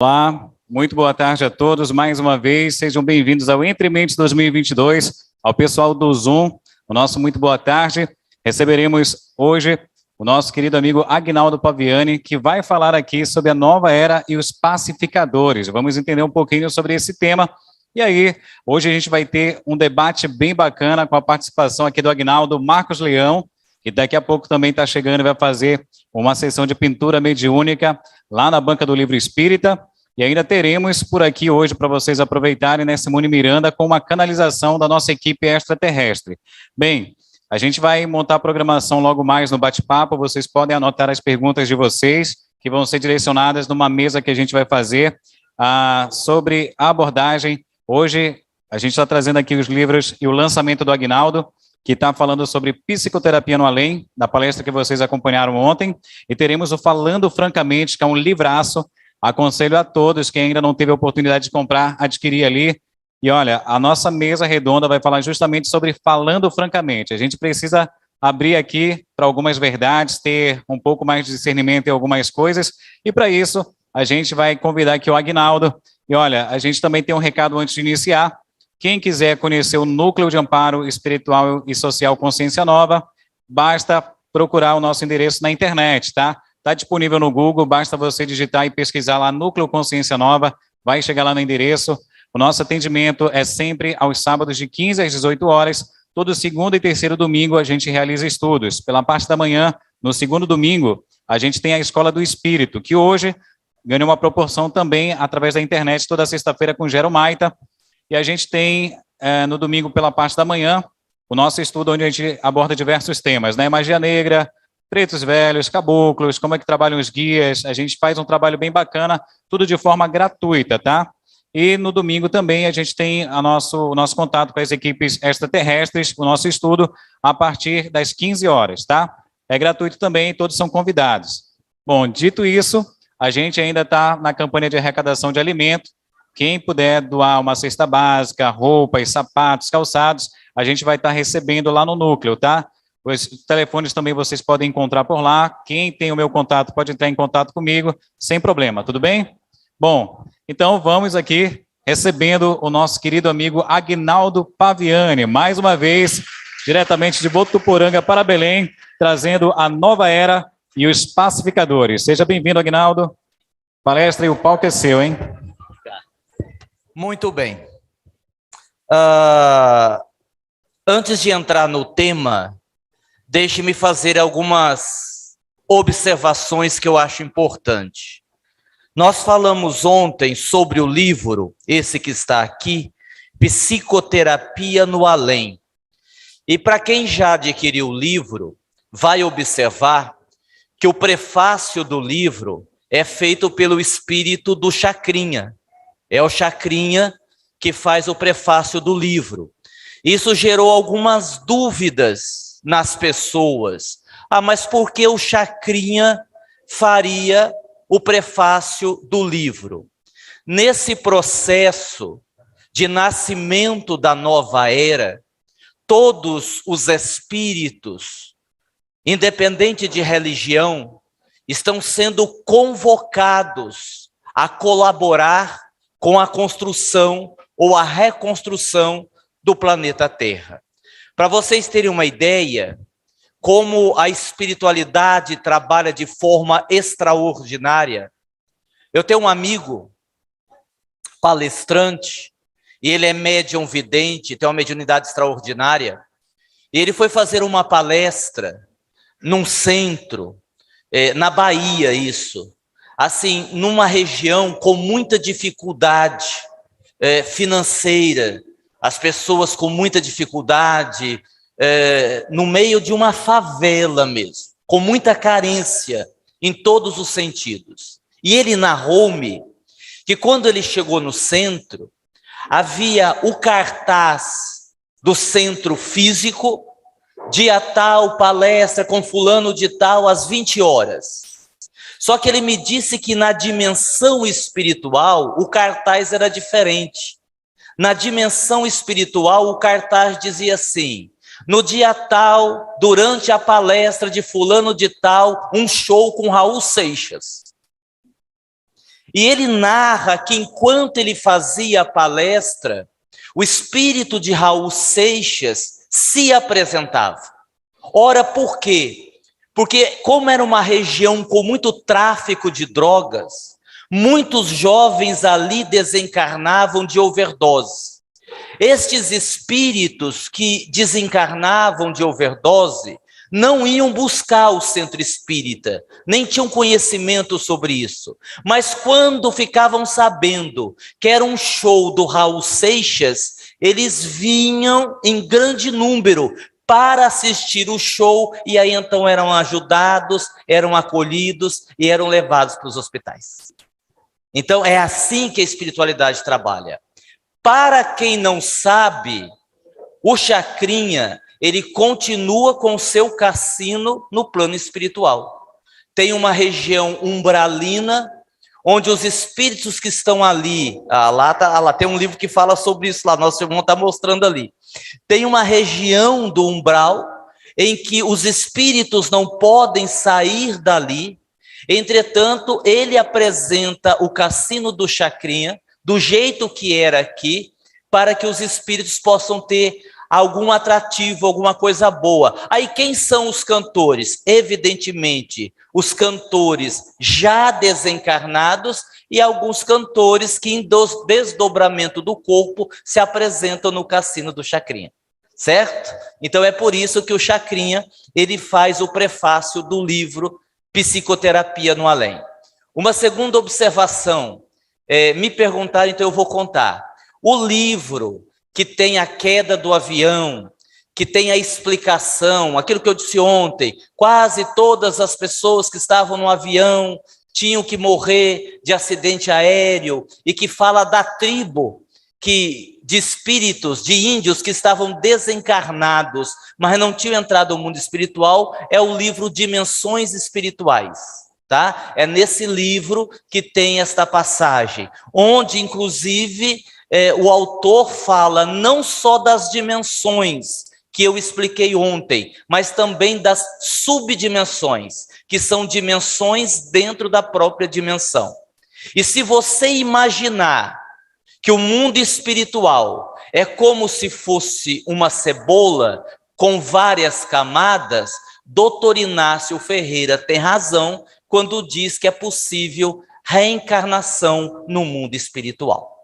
Olá, muito boa tarde a todos, mais uma vez, sejam bem-vindos ao Entre Mentes 2022, ao pessoal do Zoom, o nosso muito boa tarde. Receberemos hoje o nosso querido amigo Agnaldo Paviani, que vai falar aqui sobre a nova era e os pacificadores. Vamos entender um pouquinho sobre esse tema. E aí, hoje a gente vai ter um debate bem bacana com a participação aqui do Agnaldo Marcos Leão, que daqui a pouco também está chegando e vai fazer uma sessão de pintura mediúnica lá na Banca do Livro Espírita. E ainda teremos por aqui hoje para vocês aproveitarem, né, Simone Miranda, com uma canalização da nossa equipe extraterrestre. Bem, a gente vai montar a programação logo mais no bate-papo, vocês podem anotar as perguntas de vocês, que vão ser direcionadas numa mesa que a gente vai fazer sobre a abordagem. Hoje, a gente está trazendo aqui os livros e o lançamento do Agnaldo, que está falando sobre psicoterapia no além, da palestra que vocês acompanharam ontem, e teremos o Falando Francamente, que é um livraço. Aconselho a todos, quem ainda não teve a oportunidade de comprar, adquirir ali. E olha, a nossa mesa redonda vai falar justamente sobre Falando Francamente. A gente precisa abrir aqui para algumas verdades, ter um pouco mais de discernimento em algumas coisas, e para isso a gente vai convidar aqui o Agnaldo. E olha, a gente também tem um recado antes de iniciar. Quem quiser conhecer o Núcleo de Amparo Espiritual e Social Consciência Nova, basta procurar o nosso endereço na internet, tá? Está disponível no Google, basta você digitar e pesquisar lá Núcleo Consciência Nova, vai chegar lá no endereço. O nosso atendimento é sempre aos sábados de 15 às 18 horas, todo segundo e terceiro domingo a gente realiza estudos. Pela parte da manhã, no segundo domingo, a gente tem a Escola do Espírito, que hoje ganhou uma proporção também através da internet, toda sexta-feira com Gero Maita. E a gente tem, no domingo, pela parte da manhã, o nosso estudo onde a gente aborda diversos temas, né? Magia negra, pretos velhos, caboclos, como é que trabalham os guias. A gente faz um trabalho bem bacana, tudo de forma gratuita, tá? E no domingo também a gente tem o nosso contato com as equipes extraterrestres, o nosso estudo a partir das 15 horas, tá? É gratuito também, todos são convidados. Bom, dito isso, a gente ainda está na campanha de arrecadação de alimento. Quem puder doar uma cesta básica, roupas, sapatos, calçados, a gente vai estar recebendo lá no núcleo, tá? Os telefones também vocês podem encontrar por lá. Quem tem o meu contato pode entrar em contato comigo, sem problema, tudo bem? Bom, então vamos aqui recebendo o nosso querido amigo Agnaldo Paviani, mais uma vez, diretamente de Botuporanga para Belém, trazendo a nova era e os pacificadores. Seja bem-vindo, Agnaldo. Palestra e o palco é seu, hein? Muito bem. Antes de entrar no tema, deixe-me fazer algumas observações que eu acho importante. Nós falamos ontem sobre o livro, esse que está aqui, Psicoterapia no Além. E para quem já adquiriu o livro, vai observar que o prefácio do livro é feito pelo espírito do Chacrinha. É o Chacrinha que faz o prefácio do livro. Isso gerou algumas dúvidas nas pessoas. Mas por que o Chacrinha faria o prefácio do livro? Nesse processo de nascimento da nova era, todos os espíritos, independente de religião, estão sendo convocados a colaborar com a construção ou a reconstrução do planeta Terra. Para vocês terem uma ideia, como a espiritualidade trabalha de forma extraordinária, eu tenho um amigo palestrante, e ele é médium vidente, tem uma mediunidade extraordinária, e ele foi fazer uma palestra num centro, na Bahia, isso, assim, numa região com muita dificuldade financeira, as pessoas com muita dificuldade, no meio de uma favela mesmo, com muita carência em todos os sentidos. E ele narrou-me que quando ele chegou no centro, havia o cartaz do centro físico, dia tal, palestra com fulano de tal, às 20 horas. Só que ele me disse que na dimensão espiritual, o cartaz era diferente. Na dimensão espiritual, o cartaz dizia assim: no dia tal, durante a palestra de fulano de tal, um show com Raul Seixas. E ele narra que enquanto ele fazia a palestra, o espírito de Raul Seixas se apresentava. Ora, por quê? Porque como era uma região com muito tráfico de drogas, muitos jovens ali desencarnavam de overdose. Estes espíritos que desencarnavam de overdose não iam buscar o centro espírita, nem tinham conhecimento sobre isso. Mas quando ficavam sabendo que era um show do Raul Seixas, eles vinham em grande número para assistir o show, e aí então eram ajudados, eram acolhidos e eram levados para os hospitais. Então é assim que a espiritualidade trabalha. Para quem não sabe, o Chacrinha, ele continua com o seu cassino no plano espiritual. Tem uma região umbralina, onde os espíritos que estão ali, lá tem um livro que fala sobre isso lá, nosso irmão está mostrando ali. Tem uma região do umbral, em que os espíritos não podem sair dali. Entretanto, ele apresenta o cassino do Chacrinha, do jeito que era aqui, para que os espíritos possam ter algum atrativo, alguma coisa boa. Aí quem são os cantores? Evidentemente, os cantores já desencarnados e alguns cantores que em desdobramento do corpo se apresentam no cassino do Chacrinha, certo? Então é por isso que o Chacrinha, ele faz o prefácio do livro Psicoterapia no Além. Uma segunda observação, me perguntaram, então eu vou contar. O livro que tem a queda do avião, que tem a explicação, aquilo que eu disse ontem, quase todas as pessoas que estavam no avião tinham que morrer de acidente aéreo, e que fala da tribo de espíritos, de índios que estavam desencarnados, mas não tinham entrado no mundo espiritual, é o livro Dimensões Espirituais. Tá? É nesse livro que tem esta passagem, onde inclusive o autor fala não só das dimensões que eu expliquei ontem, mas também das subdimensões, que são dimensões dentro da própria dimensão. E se você imaginar que o mundo espiritual é como se fosse uma cebola com várias camadas, Dr. Inácio Ferreira tem razão quando diz que é possível reencarnação no mundo espiritual,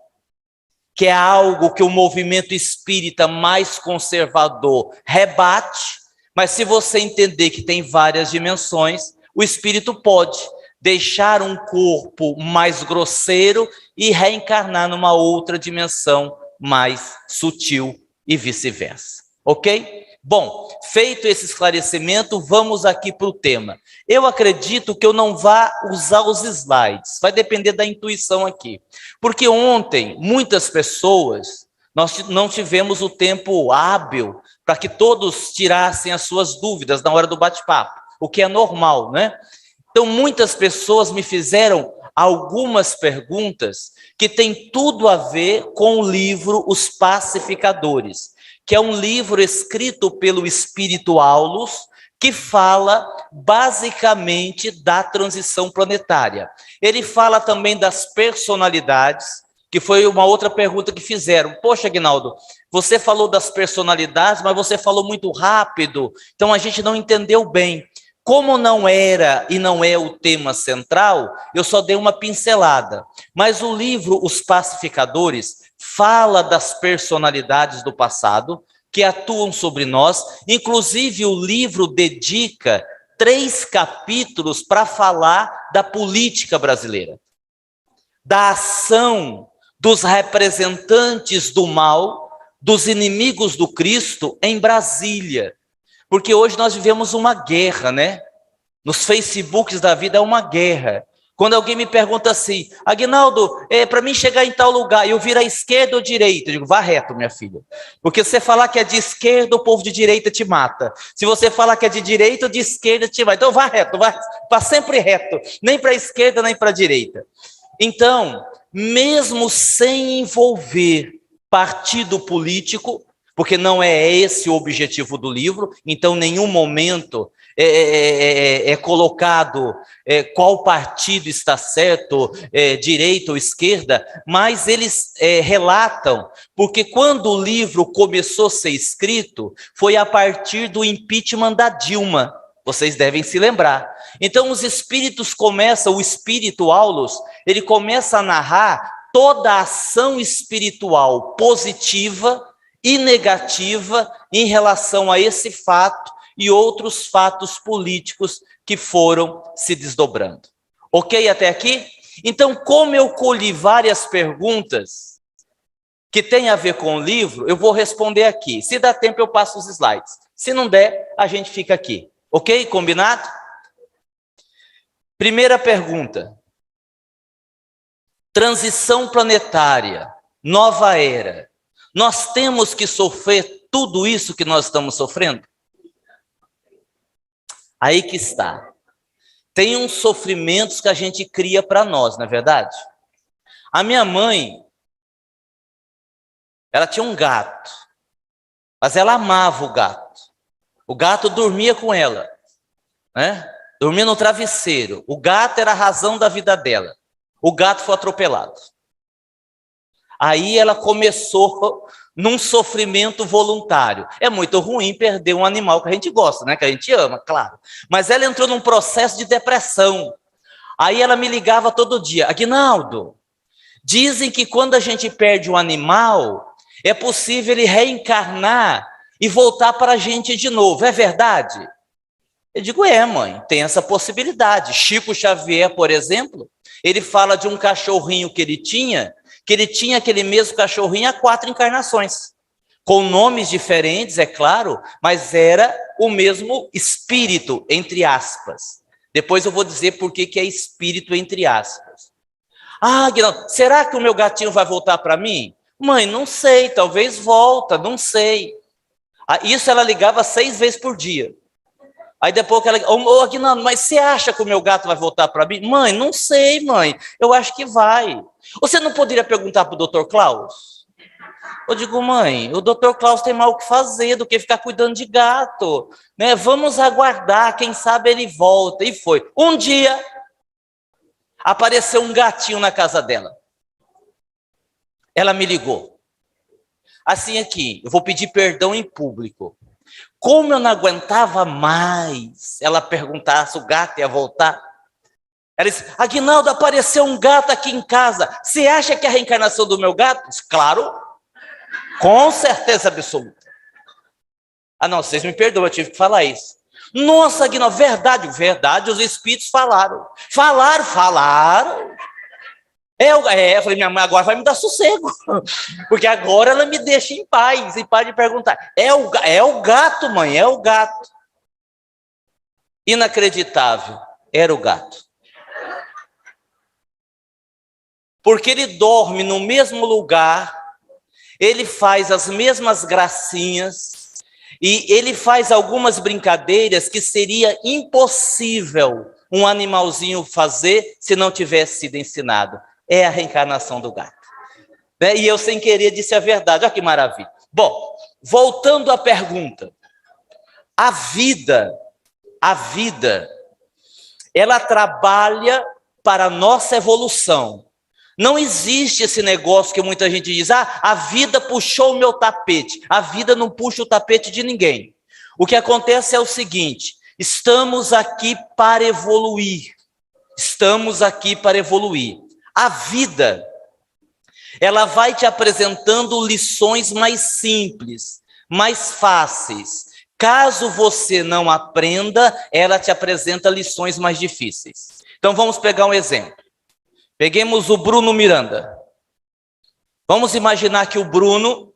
que é algo que o movimento espírita mais conservador rebate, mas se você entender que tem várias dimensões, o espírito pode deixar um corpo mais grosseiro e reencarnar numa outra dimensão mais sutil e vice-versa, ok? Bom, feito esse esclarecimento, vamos aqui para o tema. Eu acredito que eu não vá usar os slides, vai depender da intuição aqui. Porque ontem, muitas pessoas, nós não tivemos o tempo hábil para que todos tirassem as suas dúvidas na hora do bate-papo, o que é normal, né? Então, muitas pessoas me fizeram algumas perguntas que têm tudo a ver com o livro Os Pacificadores, que é um livro escrito pelo Espírito Aulus, que fala basicamente da transição planetária. Ele fala também das personalidades, que foi uma outra pergunta que fizeram. Poxa, Aguinaldo, você falou das personalidades, mas você falou muito rápido, então a gente não entendeu bem. Como não era e não é o tema central, eu só dei uma pincelada. Mas o livro Os Pacificadores fala das personalidades do passado que atuam sobre nós. Inclusive, o livro dedica 3 capítulos para falar da política brasileira, da ação dos representantes do mal, dos inimigos do Cristo em Brasília. Porque hoje nós vivemos uma guerra, né? Nos Facebooks da vida é uma guerra. Quando alguém me pergunta assim, Aguinaldo, para mim chegar em tal lugar, eu vir à esquerda ou direita? Eu digo, vá reto, minha filha. Porque se você falar que é de esquerda, o povo de direita te mata. Se você falar que é de direita ou de esquerda, te mata. Então vá reto, vá sempre reto. Nem para a esquerda, nem para a direita. Então, mesmo sem envolver partido político, porque não é esse o objetivo do livro, então em nenhum momento é colocado qual partido está certo, direita ou esquerda, mas eles relatam, porque quando o livro começou a ser escrito, foi a partir do impeachment da Dilma, vocês devem se lembrar. Então os espíritos começam, o espírito Aulus, ele começa a narrar toda a ação espiritual positiva e negativa em relação a esse fato e outros fatos políticos que foram se desdobrando. Ok até aqui? Então, como eu colhi várias perguntas que têm a ver com o livro, eu vou responder aqui. Se dá tempo, eu passo os slides. Se não der, a gente fica aqui. Ok? Combinado? Primeira pergunta. Transição planetária, nova era. Nós temos que sofrer tudo isso que nós estamos sofrendo? Aí que está. Tem uns sofrimentos que a gente cria para nós, não é verdade? A minha mãe, ela tinha um gato, mas ela amava o gato. O gato dormia com ela, né? Dormia no travesseiro. O gato era a razão da vida dela. O gato foi atropelado. Aí ela começou num sofrimento voluntário. É muito ruim perder um animal que a gente gosta, né? Que a gente ama, claro. Mas ela entrou num processo de depressão. Aí ela me ligava todo dia. Aguinaldo, dizem que quando a gente perde um animal, é possível ele reencarnar e voltar para a gente de novo. É verdade? Eu digo, mãe, tem essa possibilidade. Chico Xavier, por exemplo, ele fala de um cachorrinho que ele tinha aquele mesmo cachorrinho há 4 encarnações, com nomes diferentes, é claro, mas era o mesmo espírito, entre aspas. Depois eu vou dizer por que é espírito, entre aspas. Ah, Guilherme, será que o meu gatinho vai voltar para mim? Mãe, não sei, talvez volta, não sei. Isso ela ligava 6 vezes por dia. Aí depois que ela... Aguinaldo, mas você acha que o meu gato vai voltar para mim? Mãe, não sei, mãe. Eu acho que vai. Você não poderia perguntar para o Dr. Klaus? Eu digo, mãe, o Dr. Klaus tem mais o que fazer do que ficar cuidando de gato. Né? Vamos aguardar, quem sabe ele volta. E foi. Um dia, apareceu um gatinho na casa dela. Ela me ligou. Assim aqui, eu vou pedir perdão em público. Como eu não aguentava mais ela perguntar se o gato ia voltar. Ela disse, Aguinaldo, apareceu um gato aqui em casa. Você acha que é a reencarnação do meu gato? Disse, claro, com certeza absoluta. Ah, não, vocês me perdoam, eu tive que falar isso. Nossa, Aguinaldo, verdade, os espíritos falaram. Falaram. Eu falei, minha mãe agora vai me dar sossego, porque agora ela me deixa em paz de perguntar. É o gato, mãe, é o gato. Inacreditável, era o gato. Porque ele dorme no mesmo lugar, ele faz as mesmas gracinhas, e ele faz algumas brincadeiras que seria impossível um animalzinho fazer se não tivesse sido ensinado. É a reencarnação do gato. Né? E eu, sem querer, disse a verdade. Olha que maravilha. Bom, voltando à pergunta. A vida, ela trabalha para a nossa evolução. Não existe esse negócio que muita gente diz, a vida puxou o meu tapete. A vida não puxa o tapete de ninguém. O que acontece é o seguinte, estamos aqui para evoluir. A vida, ela vai te apresentando lições mais simples, mais fáceis. Caso você não aprenda, ela te apresenta lições mais difíceis. Então vamos pegar um exemplo. Peguemos o Bruno Miranda. Vamos imaginar que o Bruno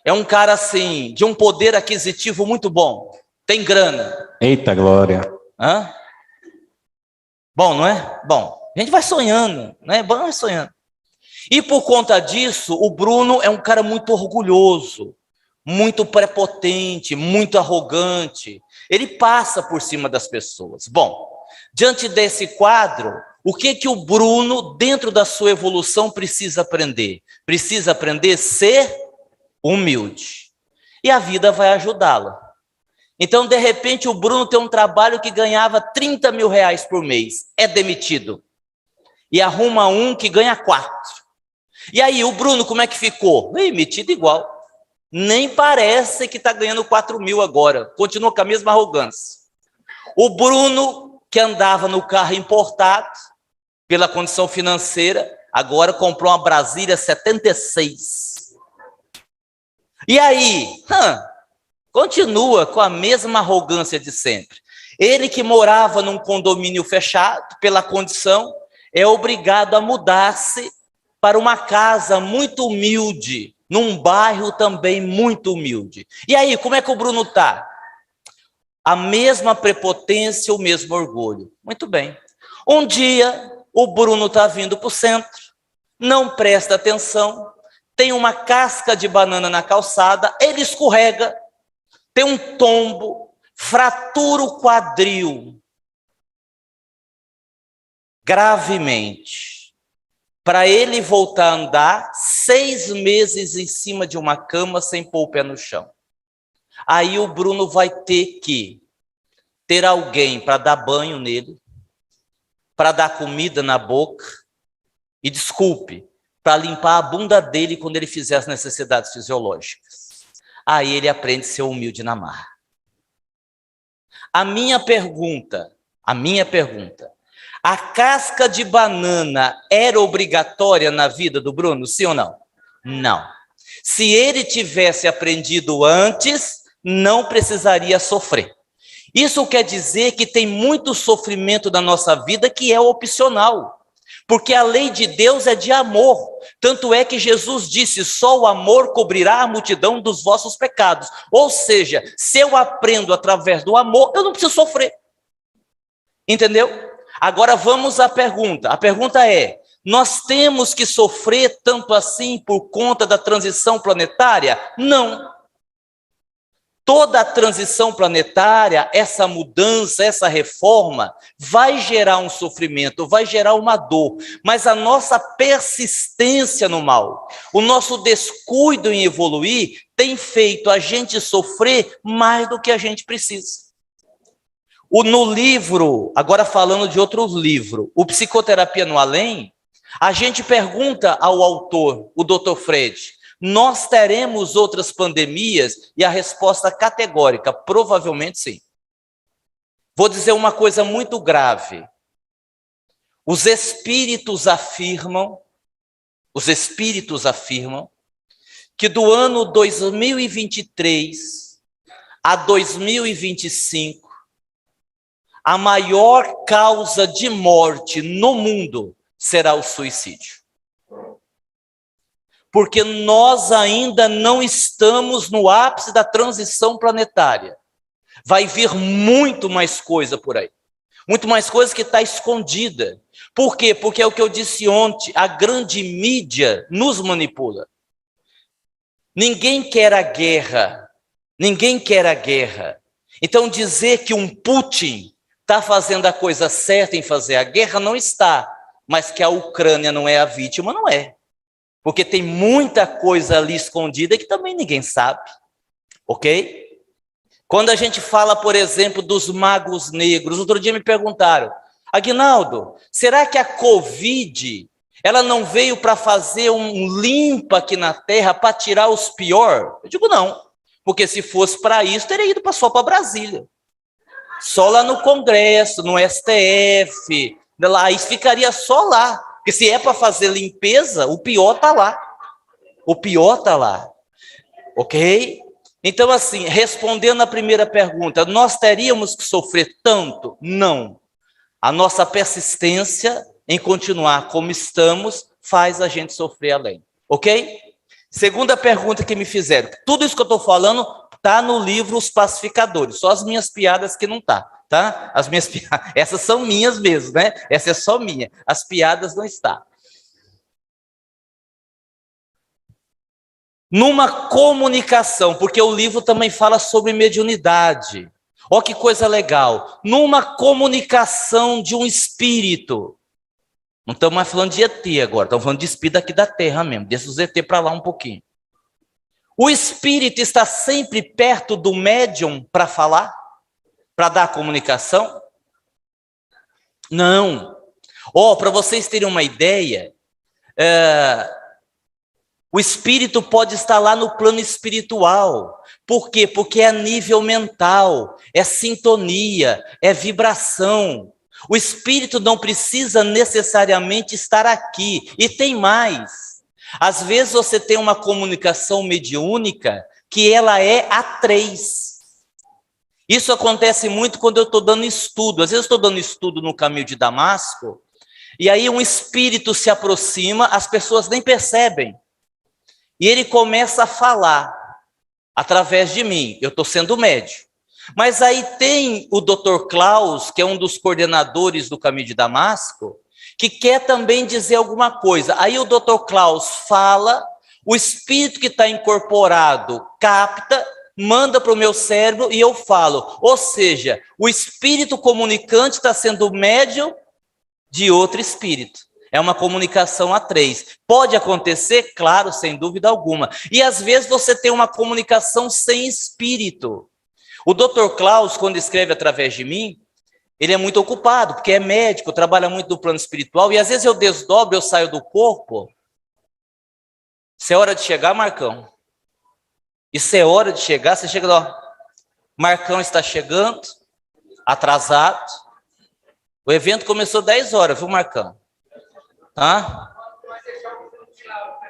é um cara assim, de um poder aquisitivo muito bom. Tem grana. Eita glória. Hã? Bom, não é? Bom. A gente vai sonhando, né? Vai sonhando. E por conta disso, o Bruno é um cara muito orgulhoso, muito prepotente, muito arrogante. Ele passa por cima das pessoas. Bom, diante desse quadro, o que o Bruno, dentro da sua evolução, precisa aprender? Precisa aprender a ser humilde. E a vida vai ajudá-lo. Então, de repente, o Bruno tem um trabalho que ganhava 30 mil reais por mês. É demitido. E arruma um que ganha 4. E aí, o Bruno, como é que ficou? Metido igual. Nem parece que está ganhando 4 mil agora. Continua com a mesma arrogância. O Bruno, que andava no carro importado, pela condição financeira, agora comprou uma Brasília 76. E aí, continua com a mesma arrogância de sempre. Ele que morava num condomínio fechado, pela condição, é obrigado a mudar-se para uma casa muito humilde, num bairro também muito humilde. E aí, como é que o Bruno está? A mesma prepotência, o mesmo orgulho. Muito bem. Um dia, o Bruno está vindo para o centro, não presta atenção, tem uma casca de banana na calçada, ele escorrega, tem um tombo, fratura o quadril gravemente. Para ele voltar a andar, 6 meses em cima de uma cama sem pôr o pé no chão. Aí o Bruno vai ter que ter alguém para dar banho nele, para dar comida na boca e, desculpe, para limpar a bunda dele quando ele fizer as necessidades fisiológicas. Aí ele aprende a ser humilde na marra. A minha pergunta, a casca de banana era obrigatória na vida do Bruno, sim ou não? Não. Se ele tivesse aprendido antes, não precisaria sofrer. Isso quer dizer que tem muito sofrimento na nossa vida que é opcional, porque a lei de Deus é de amor. Tanto é que Jesus disse, só o amor cobrirá a multidão dos vossos pecados. Ou seja, se eu aprendo através do amor, eu não preciso sofrer. Entendeu? Agora vamos à pergunta. A pergunta é, nós temos que sofrer tanto assim por conta da transição planetária? Não. Toda a transição planetária, essa mudança, essa reforma, vai gerar um sofrimento, vai gerar uma dor, mas a nossa persistência no mal, o nosso descuido em evoluir, tem feito a gente sofrer mais do que a gente precisa. No livro, agora falando de outro livro, o Psicoterapia no Além, a gente pergunta ao autor, o Dr. Fred, nós teremos outras pandemias? E a resposta categórica, provavelmente sim. Vou dizer uma coisa muito grave. Os espíritos afirmam que do ano 2023 a 2025, a maior causa de morte no mundo será o suicídio. Porque nós ainda não estamos no ápice da transição planetária. Vai vir muito mais coisa por aí. Muito mais coisa que está escondida. Por quê? Porque é o que eu disse ontem, a grande mídia nos manipula. Ninguém quer a guerra. Então dizer que um Putin está fazendo a coisa certa em fazer a guerra, não está. Mas que a Ucrânia não é a vítima, não é. Porque tem muita coisa ali escondida que também ninguém sabe, ok? Quando a gente fala, por exemplo, dos magos negros, outro dia me perguntaram, Aguinaldo, será que a Covid, ela não veio para fazer um limpa aqui na Terra, para tirar os piores? Eu digo não, porque se fosse para isso, teria ido só para Brasília. Só lá no Congresso, no STF, lá, isso ficaria só lá. Porque se é para fazer limpeza, o pior está lá. Ok? Então, assim, respondendo a primeira pergunta, nós teríamos que sofrer tanto? Não. A nossa persistência em continuar como estamos faz a gente sofrer além. Ok? Segunda pergunta que me fizeram. Tudo isso que eu estou falando está no livro Os Pacificadores. Só as minhas piadas que não tá. Tá? As minhas piadas, essas são minhas mesmo, né? Essa é só minha. As piadas não estão. Numa comunicação, porque o livro também fala sobre mediunidade. Olha que coisa legal. Numa comunicação de um espírito. Não estamos mais falando de ET agora, estamos falando de espírito aqui da Terra mesmo. Deixa os ET para lá um pouquinho. O espírito está sempre perto do médium para falar? Para dar comunicação? Não. Para vocês terem uma ideia, o espírito pode estar lá no plano espiritual. Por quê? Porque é a nível mental, é sintonia, é vibração. O espírito não precisa necessariamente estar aqui. E tem mais. Às vezes você tem uma comunicação mediúnica que ela é a 3. Isso acontece muito quando eu estou dando estudo. Às vezes eu estou dando estudo no caminho de Damasco, e aí um espírito se aproxima, as pessoas nem percebem. E ele começa a falar através de mim. Eu estou sendo médium. Mas aí tem o Dr. Klaus, que é um dos coordenadores do caminho de Damasco, que quer também dizer alguma coisa. Aí o Dr. Klaus fala, o espírito que está incorporado capta, manda para o meu cérebro e eu falo. Ou seja, o espírito comunicante está sendo médium de outro espírito. É uma comunicação a 3. Pode acontecer? Claro, sem dúvida alguma. E às vezes você tem uma comunicação sem espírito. O Dr. Klaus, quando escreve através de mim, ele é muito ocupado, porque é médico, trabalha muito no plano espiritual, e às vezes eu desdobro, eu saio do corpo. Isso é hora de chegar, Marcão? Isso é hora de chegar? Você chega lá, Marcão está chegando, atrasado. O evento começou 10 horas, viu, Marcão?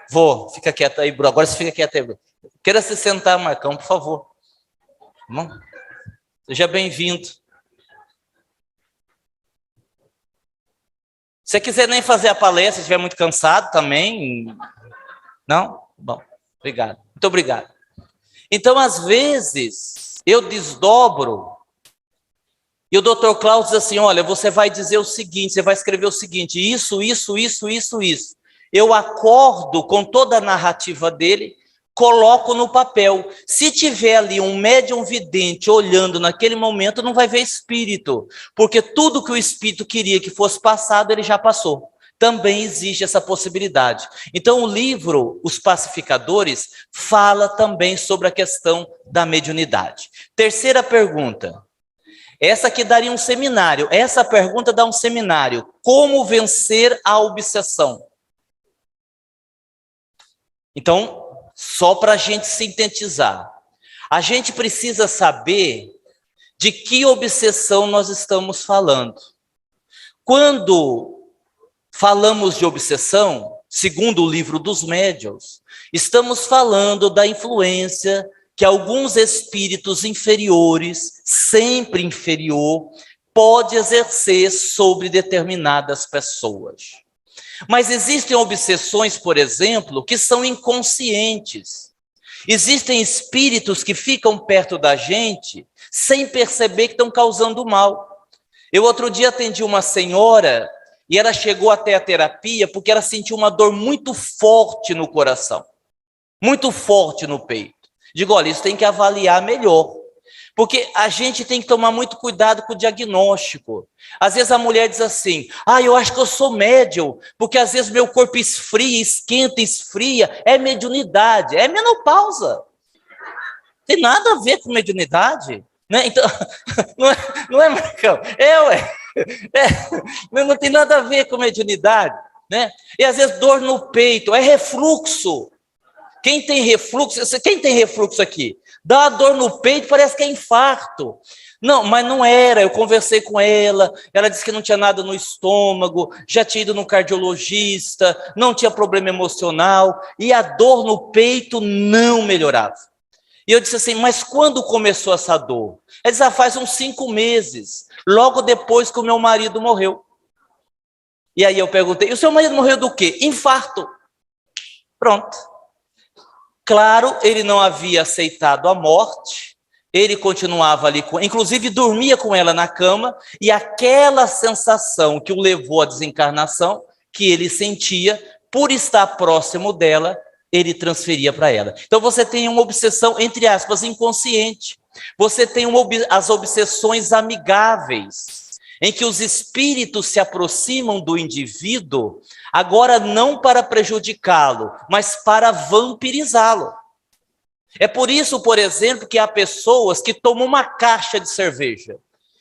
Vou, fica quieto aí, Bruno. Agora você fica quieto aí, Bruno. Queira se sentar, Marcão, por favor. Bom, seja bem-vindo. Se você quiser nem fazer a palestra, se estiver muito cansado também. Não? Bom, obrigado. Muito obrigado. Então, às vezes, eu desdobro e o Dr. Klaus diz assim, olha, você vai dizer o seguinte, você vai escrever o seguinte, isso. Eu acordo com toda a narrativa dele, coloco no papel. Se tiver ali um médium vidente olhando naquele momento, não vai ver espírito, porque tudo que o espírito queria que fosse passado, ele já passou. Também existe essa possibilidade. Então, o livro Os Pacificadores fala também sobre a questão da mediunidade. Terceira pergunta. Essa aqui daria um seminário. Essa pergunta dá um seminário. Como vencer a obsessão? Então, só para a gente sintetizar. A gente precisa saber de que obsessão nós estamos falando. Quando falamos de obsessão, segundo o livro dos médiuns, estamos falando da influência que alguns espíritos inferiores, sempre inferior, pode exercer sobre determinadas pessoas. Mas existem obsessões, por exemplo, que são inconscientes. Existem espíritos que ficam perto da gente sem perceber que estão causando mal. Eu outro dia atendi uma senhora e ela chegou até a terapia porque ela sentiu uma dor muito forte no coração, muito forte no peito. Digo, olha, isso tem que avaliar melhor, porque a gente tem que tomar muito cuidado com o diagnóstico. Às vezes a mulher diz assim, eu acho que eu sou médium, porque às vezes meu corpo esfria, esquenta, esfria, é mediunidade, é menopausa. Tem nada a ver com mediunidade, né? Então, não é Marcão? Não tem nada a ver com mediunidade, né? E às vezes dor no peito, é refluxo. Quem tem refluxo aqui? Dá uma dor no peito, parece que é infarto. Não, mas não era, eu conversei com ela disse que não tinha nada no estômago, já tinha ido no cardiologista, não tinha problema emocional, e a dor no peito não melhorava. E eu disse assim, mas quando começou essa dor? Ela disse, faz uns 5 meses, logo depois que o meu marido morreu. E aí eu perguntei, e o seu marido morreu do quê? Infarto. Pronto. Claro, ele não havia aceitado a morte, ele continuava ali, inclusive dormia com ela na cama, e aquela sensação que o levou à desencarnação, que ele sentia, por estar próximo dela, ele transferia para ela. Então você tem uma obsessão, entre aspas, inconsciente. Você tem as obsessões amigáveis, em que os espíritos se aproximam do indivíduo, agora não para prejudicá-lo, mas para vampirizá-lo. É por isso, por exemplo, que há pessoas que tomam uma caixa de cerveja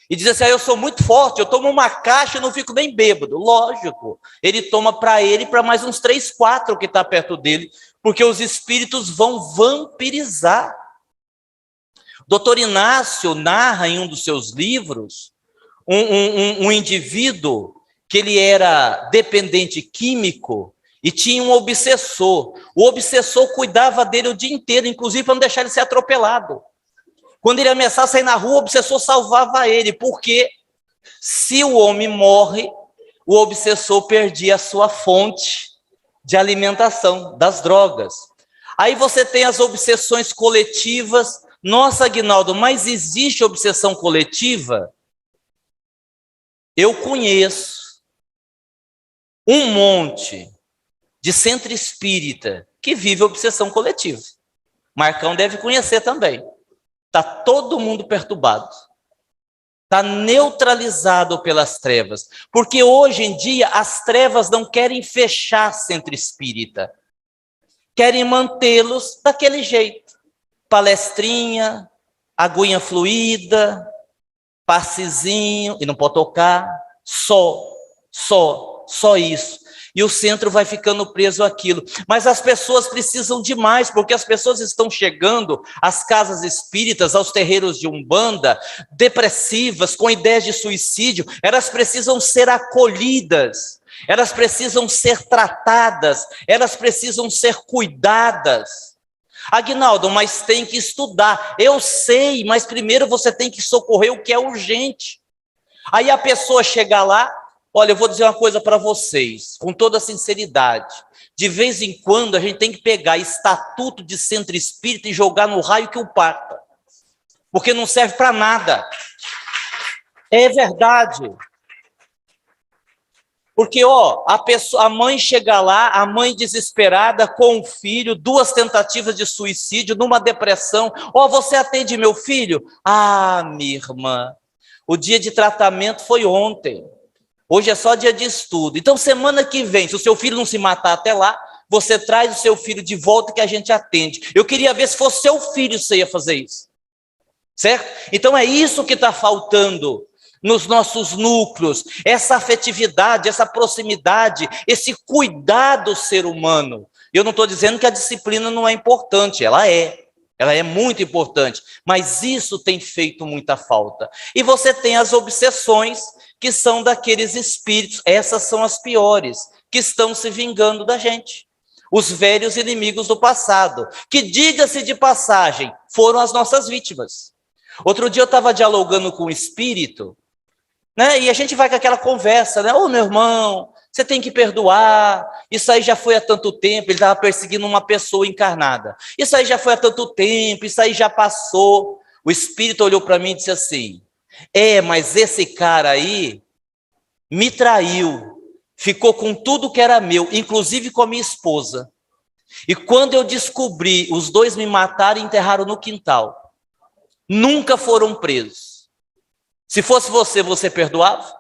e dizem assim, eu sou muito forte, eu tomo uma caixa e não fico nem bêbado. Lógico, ele toma para ele e para mais uns 3, 4 que está perto dele, porque os espíritos vão vampirizar. Dr. Inácio narra em um dos seus livros um indivíduo que ele era dependente químico e tinha um obsessor. O obsessor cuidava dele o dia inteiro, inclusive para não deixar ele ser atropelado. Quando ele ameaçava sair na rua, o obsessor salvava ele, porque se o homem morre, o obsessor perdia a sua fonte de alimentação, das drogas. Aí você tem as obsessões coletivas. Nossa, Aguinaldo, mas existe obsessão coletiva? Eu conheço um monte de centro espírita que vive obsessão coletiva. Marcão deve conhecer também. Está todo mundo perturbado. Está neutralizado pelas trevas. Porque hoje em dia as trevas não querem fechar centro espírita. Querem mantê-los daquele jeito. Palestrinha, aguinha fluida, passezinho, e não pode tocar, só isso. E o centro vai ficando preso àquilo. Mas as pessoas precisam de mais, porque as pessoas estão chegando às casas espíritas, aos terreiros de Umbanda, depressivas, com ideias de suicídio. Elas precisam ser acolhidas, elas precisam ser tratadas, elas precisam ser cuidadas. Aguinaldo, mas tem que estudar. Eu sei, mas primeiro você tem que socorrer o que é urgente. Aí a pessoa chega lá, olha, eu vou dizer uma coisa para vocês, com toda sinceridade. De vez em quando a gente tem que pegar estatuto de centro espírita e jogar no raio que o parta. Porque não serve para nada. É verdade. Porque, a mãe chega lá, a mãe desesperada com o filho, 2 tentativas de suicídio, numa depressão. Você atende meu filho? Ah, minha irmã, o dia de tratamento foi ontem. Hoje é só dia de estudo. Então, semana que vem, se o seu filho não se matar até lá, você traz o seu filho de volta que a gente atende. Eu queria ver se fosse seu filho você ia fazer isso. Certo? Então, é isso que está faltando nos nossos núcleos, essa afetividade, essa proximidade, esse cuidado do ser humano. Eu não estou dizendo que a disciplina não é importante, ela é muito importante, mas isso tem feito muita falta. E você tem as obsessões, que são daqueles espíritos, essas são as piores, que estão se vingando da gente. Os velhos inimigos do passado, que, diga-se de passagem, foram as nossas vítimas. Outro dia eu estava dialogando com um espírito, né? E a gente vai com aquela conversa, né? Meu irmão, você tem que perdoar, isso aí já foi há tanto tempo, ele estava perseguindo uma pessoa encarnada. Isso aí já foi há tanto tempo, isso aí já passou. O espírito olhou para mim e disse assim, mas esse cara aí me traiu, ficou com tudo que era meu, inclusive com a minha esposa. E quando eu descobri, os 2 me mataram e enterraram no quintal. Nunca foram presos. Se fosse você perdoava?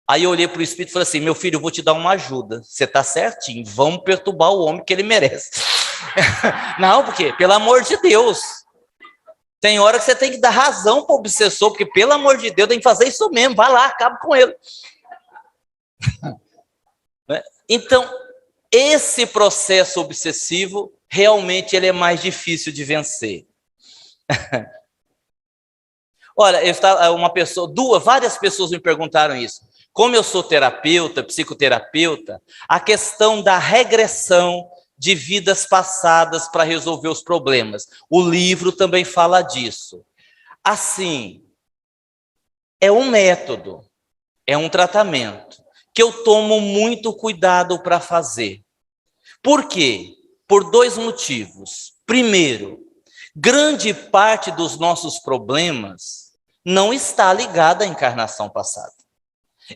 Aí eu olhei para o espírito e falei assim, meu filho, eu vou te dar uma ajuda. Você está certinho, vamos perturbar o homem que ele merece. Não, porque, pelo amor de Deus, tem hora que você tem que dar razão para o obsessor, porque, pelo amor de Deus, tem que fazer isso mesmo, vai lá, acaba com ele. Então, esse processo obsessivo, realmente ele é mais difícil de vencer. Olha, várias pessoas me perguntaram isso. Como eu sou terapeuta, psicoterapeuta, a questão da regressão de vidas passadas para resolver os problemas. O livro também fala disso. Assim, é um método, é um tratamento que eu tomo muito cuidado para fazer. Por quê? Por 2 motivos. Primeiro, grande parte dos nossos problemas não está ligada à encarnação passada.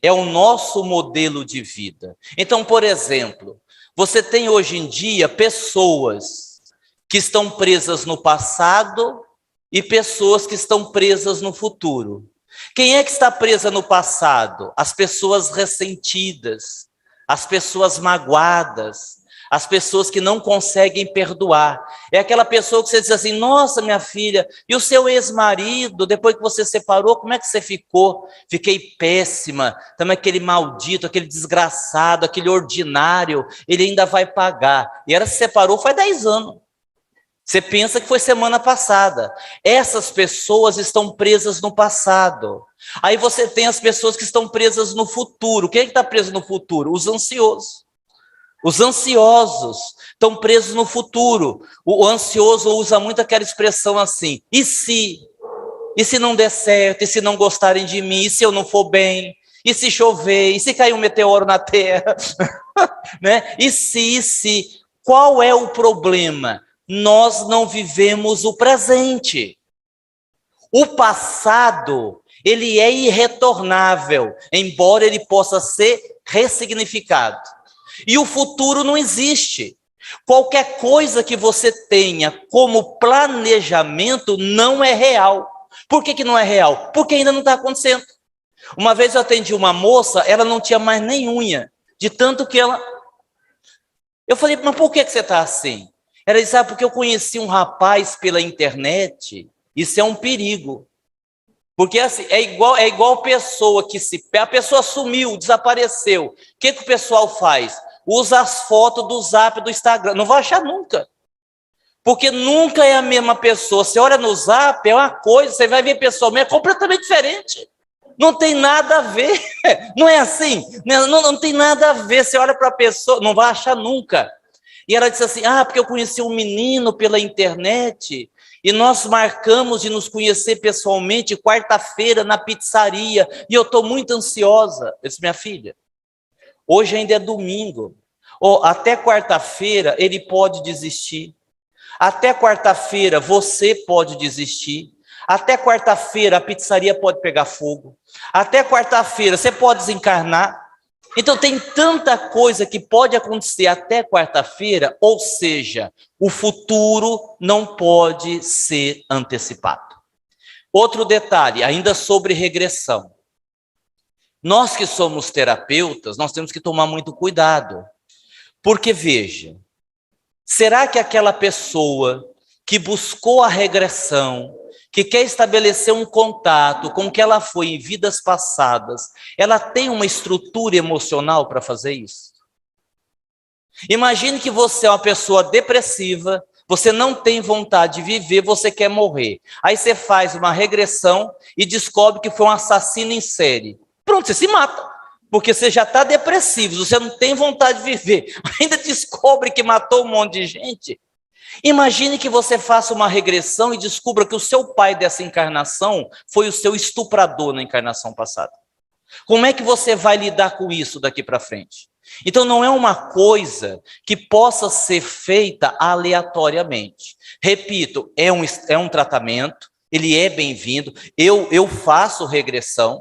É o nosso modelo de vida. Então, por exemplo, você tem hoje em dia pessoas que estão presas no passado e pessoas que estão presas no futuro. Quem é que está presa no passado? As pessoas ressentidas, as pessoas magoadas, as pessoas que não conseguem perdoar. É aquela pessoa que você diz assim, nossa, minha filha, e o seu ex-marido, depois que você separou, como é que você ficou? Fiquei péssima, também aquele maldito, aquele desgraçado, aquele ordinário, ele ainda vai pagar. E ela se separou faz 10 anos. Você pensa que foi semana passada. Essas pessoas estão presas no passado. Aí você tem as pessoas que estão presas no futuro. Quem é que está preso no futuro? Os ansiosos. Os ansiosos estão presos no futuro. O ansioso usa muito aquela expressão assim, e se? E se não der certo? E se não gostarem de mim? E se eu não for bem? E se chover? E se cair um meteoro na Terra? Né? E se? Qual é o problema? Nós não vivemos o presente. O passado, ele é irretornável, embora ele possa ser ressignificado. E o futuro não existe. Qualquer coisa que você tenha como planejamento não é real. Por que não é real? Porque ainda não está acontecendo. Uma vez eu atendi uma moça, ela não tinha mais nem unha, de tanto que ela... Eu falei, mas por que você está assim? Ela disse, porque eu conheci um rapaz pela internet, isso é um perigo. Porque assim, é igual pessoa que a pessoa sumiu, desapareceu. O que o pessoal faz? Usa as fotos do Zap, do Instagram. Não vai achar nunca. Porque nunca é a mesma pessoa. Você olha no Zap, é uma coisa, você vai ver pessoalmente, é completamente diferente. Não tem nada a ver. Não é assim? Não tem nada a ver. Você olha para a pessoa, não vai achar nunca. E ela disse assim, porque eu conheci um menino pela internet... E nós marcamos de nos conhecer pessoalmente quarta-feira na pizzaria. E eu estou muito ansiosa. Eu disse, minha filha, hoje ainda é domingo. Até quarta-feira ele pode desistir. Até quarta-feira você pode desistir. Até quarta-feira a pizzaria pode pegar fogo. Até quarta-feira você pode desencarnar. Então tem tanta coisa que pode acontecer até quarta-feira, ou seja, o futuro não pode ser antecipado. Outro detalhe, ainda sobre regressão. Nós que somos terapeutas, nós temos que tomar muito cuidado. Porque veja, será que aquela pessoa que buscou a regressão, que quer estabelecer um contato com o que ela foi em vidas passadas, ela tem uma estrutura emocional para fazer isso? Imagine que você é uma pessoa depressiva, você não tem vontade de viver, você quer morrer. Aí você faz uma regressão e descobre que foi um assassino em série. Pronto, você se mata, porque você já está depressivo, você não tem vontade de viver. Ainda descobre que matou um monte de gente. Imagine que você faça uma regressão e descubra que o seu pai dessa encarnação foi o seu estuprador na encarnação passada. Como é que você vai lidar com isso daqui para frente? Então não é uma coisa que possa ser feita aleatoriamente. Repito, é um tratamento, ele é bem-vindo. Eu faço regressão,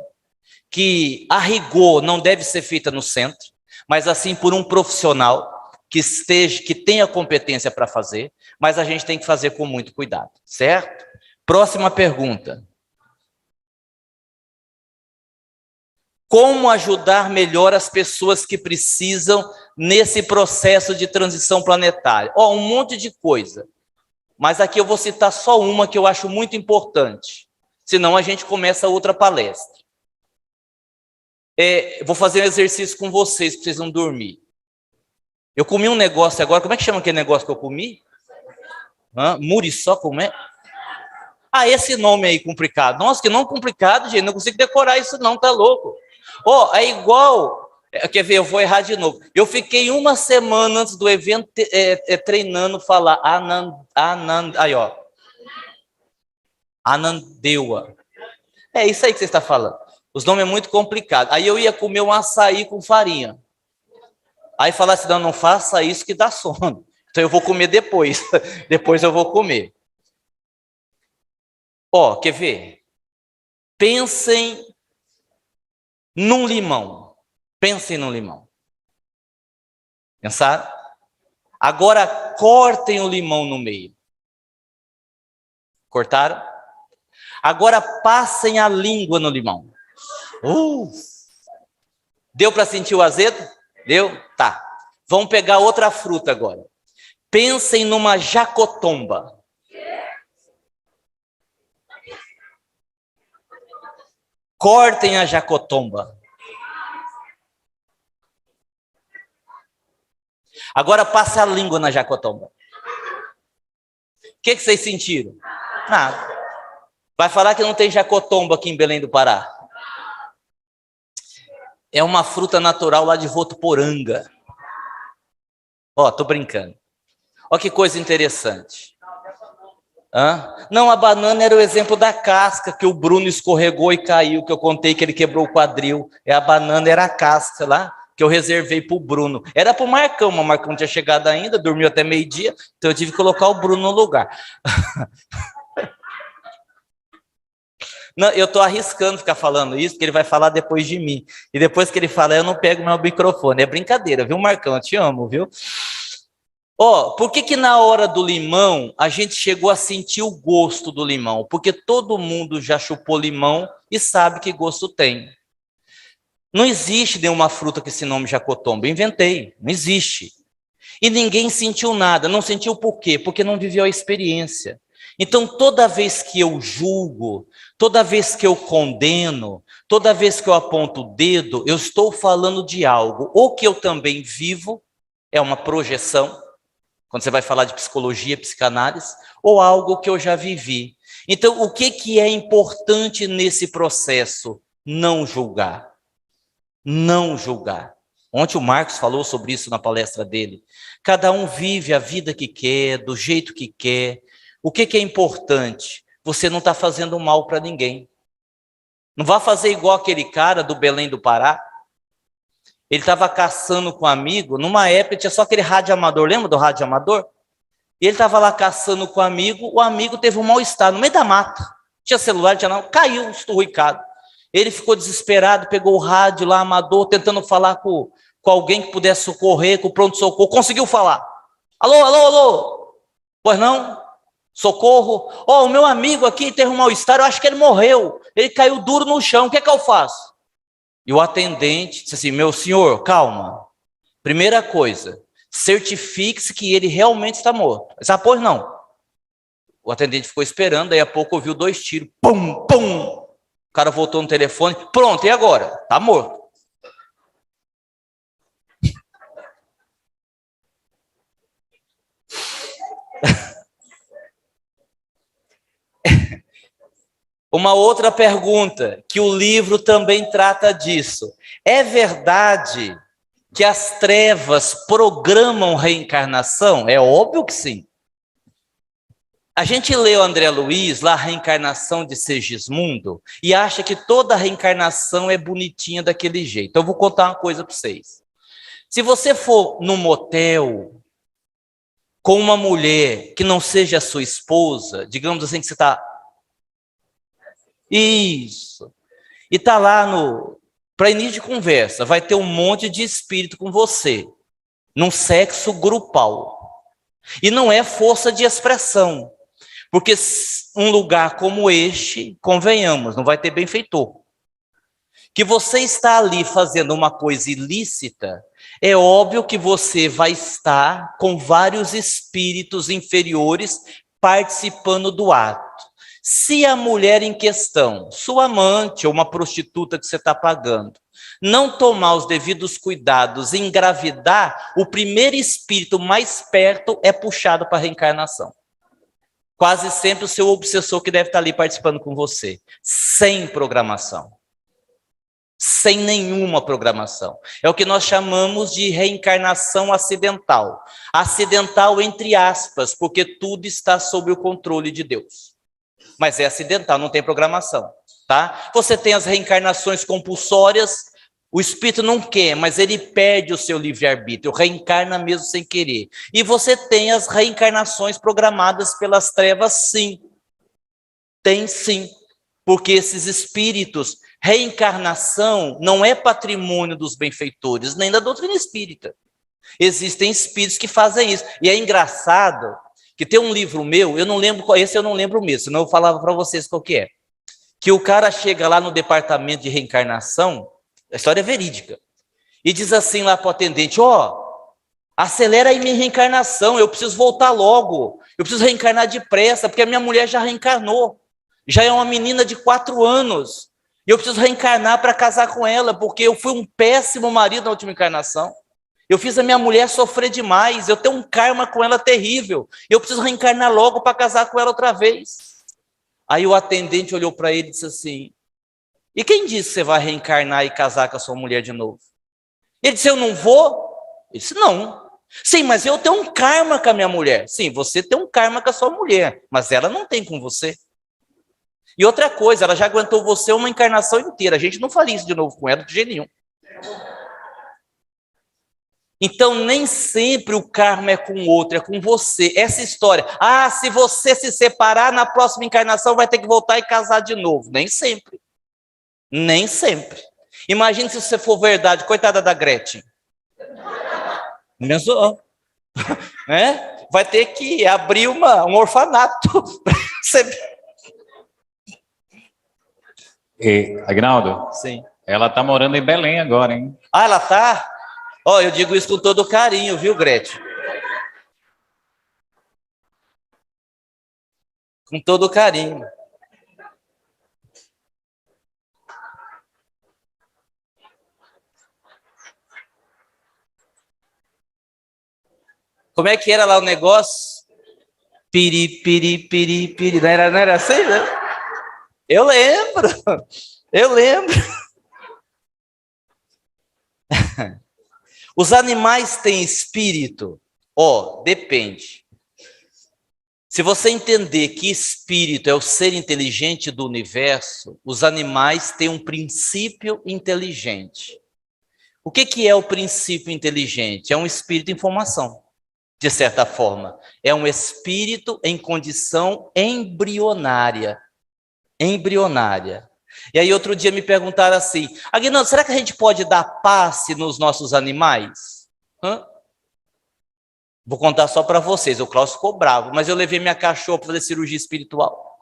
que a rigor não deve ser feita no centro, mas assim por um profissional que tenha competência para fazer, mas a gente tem que fazer com muito cuidado, certo? Próxima pergunta. Como ajudar melhor as pessoas que precisam nesse processo de transição planetária? Um monte de coisa, mas aqui eu vou citar só uma que eu acho muito importante, senão a gente começa outra palestra. Vou fazer um exercício com vocês, para vocês não dormir. Eu comi um negócio agora, como é que chama aquele negócio que eu comi? Muriçoca, como é? Esse nome aí complicado. Nossa, que nome complicado, gente, não consigo decorar isso não, tá louco. É igual, quer ver, eu vou errar de novo. Eu fiquei uma semana antes do evento treinando falar Anandeua. É isso aí que você está falando. Os nomes é muito complicado. Aí eu ia comer um açaí com farinha. Aí falar assim, não faça isso que dá sono. Então eu vou comer depois. Depois eu vou comer. Quer ver? Pensem num limão. Pensem num limão. Pensaram? Agora cortem o limão no meio. Cortaram? Agora passem a língua no limão. Deu para sentir o azedo? Deu? Tá. Vamos pegar outra fruta agora. Pensem numa jacotomba. Cortem a jacotomba. Agora passa a língua na jacotomba. O que vocês sentiram? Nada. Vai falar que não tem jacotomba aqui em Belém do Pará. É uma fruta natural lá de Votuporanga. Ó, tô brincando. Ó que coisa interessante. Não, a banana era o exemplo da casca, que o Bruno escorregou e caiu, que eu contei que ele quebrou o quadril. A banana era a casca lá, que eu reservei para o Bruno. Era para o Marcão, mas o Marcão não tinha chegado ainda, dormiu até meio-dia, então eu tive que colocar o Bruno no lugar. Não, eu estou arriscando ficar falando isso, porque ele vai falar depois de mim. E depois que ele fala, eu não pego meu microfone. É brincadeira, viu, Marcão? Eu te amo, viu? Por que na hora do limão a gente chegou a sentir o gosto do limão? Porque todo mundo já chupou limão e sabe que gosto tem. Não existe nenhuma fruta com esse nome jacotomba. Inventei, não existe. E ninguém sentiu nada. Não sentiu por quê? Porque não viveu a experiência. Então, toda vez que eu julgo, toda vez que eu condeno, toda vez que eu aponto o dedo, eu estou falando de algo, ou que eu também vivo, é uma projeção, quando você vai falar de psicologia, psicanálise, ou algo que eu já vivi. Então, o que é importante nesse processo? Não julgar. Não julgar. Ontem o Marcos falou sobre isso na palestra dele. Cada um vive a vida que quer, do jeito que quer. O que é importante? Você não está fazendo mal para ninguém. Não vá fazer igual aquele cara do Belém do Pará. Ele estava caçando com um amigo, numa época tinha só aquele rádio amador, lembra do rádio amador? E ele estava lá caçando com o amigo teve um mal-estar no meio da mata. Tinha celular, tinha nada, caiu esturricado. Ele ficou desesperado, pegou o rádio lá amador, tentando falar com alguém que pudesse socorrer, com o pronto-socorro, conseguiu falar. Alô, alô, alô? Pois não? Socorro? O meu amigo aqui teve um mal-estar, eu acho que ele morreu. Ele caiu duro no chão, o que é que eu faço? E o atendente disse assim, meu senhor, calma. Primeira coisa, certifique-se que ele realmente está morto. Essa pois não. O atendente ficou esperando, daí a pouco ouviu 2 tiros. Pum, pum. O cara voltou no telefone. Pronto, e agora? Está morto. Uma outra pergunta, que o livro também trata disso. É verdade que as trevas programam reencarnação? É óbvio que sim. A gente lê o André Luiz, lá, a reencarnação de Segismundo, e acha que toda reencarnação é bonitinha daquele jeito. Então, eu vou contar uma coisa para vocês. Se você for num motel com uma mulher que não seja sua esposa, digamos assim que você está... Isso. E está lá para início de conversa, vai ter um monte de espírito com você, num sexo grupal. E não é força de expressão, porque um lugar como este, convenhamos, não vai ter benfeitor. Que você está ali fazendo uma coisa ilícita, é óbvio que você vai estar com vários espíritos inferiores participando do ato. Se a mulher em questão, sua amante ou uma prostituta que você está pagando, não tomar os devidos cuidados e engravidar, o primeiro espírito mais perto é puxado para a reencarnação. Quase sempre o seu obsessor que deve estar ali participando com você, sem programação. Sem nenhuma programação. É o que nós chamamos de reencarnação acidental. Acidental entre aspas, porque tudo está sob o controle de Deus. Mas é acidental, não tem programação, tá? Você tem as reencarnações compulsórias, o espírito não quer, mas ele perde o seu livre-arbítrio, reencarna mesmo sem querer. E você tem as reencarnações programadas pelas trevas, sim. Tem sim, porque esses espíritos, reencarnação não é patrimônio dos benfeitores, nem da doutrina espírita. Existem espíritos que fazem isso. E é engraçado que tem um livro meu, eu não lembro qual, esse eu não lembro mesmo, senão eu falava para vocês qual que é. Que o cara chega lá no departamento de reencarnação, a história é verídica, e diz assim lá para o atendente, Acelera aí minha reencarnação, eu preciso voltar logo. Eu preciso reencarnar depressa, porque a minha mulher já reencarnou. Já é uma menina de 4 anos. E eu preciso reencarnar para casar com ela, porque eu fui um péssimo marido na última encarnação. Eu fiz a minha mulher sofrer demais, eu tenho um karma com ela terrível. Eu preciso reencarnar logo para casar com ela outra vez. Aí o atendente olhou para ele e disse assim: e quem disse que você vai reencarnar e casar com a sua mulher de novo? Ele disse: eu não vou? Ele disse: não. Sim, mas eu tenho um karma com a minha mulher. Sim, você tem um karma com a sua mulher, mas ela não tem com você. E outra coisa, ela já aguentou você uma encarnação inteira. A gente não faria isso de novo com ela de jeito nenhum. Então, nem sempre o karma é com o outro, é com você. Essa história, se você se separar, na próxima encarnação vai ter que voltar e casar de novo. Nem sempre. Nem sempre. Imagine se você for verdade, coitada da Gretchen. Pensou? Né? Vai ter que abrir um orfanato. Aguinaldo? Sim. Ela tá morando em Belém agora, hein? Ela tá? Eu digo isso com todo carinho, viu, Gretchen? Com todo carinho. Como é que era lá o negócio? Piri, piri, piri, piri. Não era assim, né? Eu lembro. Os animais têm espírito? Depende. Se você entender que espírito é o ser inteligente do universo, os animais têm um princípio inteligente. O que é o princípio inteligente? É um espírito em formação, de certa forma. É um espírito em condição embrionária. E aí outro dia me perguntaram assim: Aguinaldo, será que a gente pode dar passe nos nossos animais? Vou contar só para vocês, o Klaus ficou bravo, mas eu levei minha cachorra para fazer cirurgia espiritual.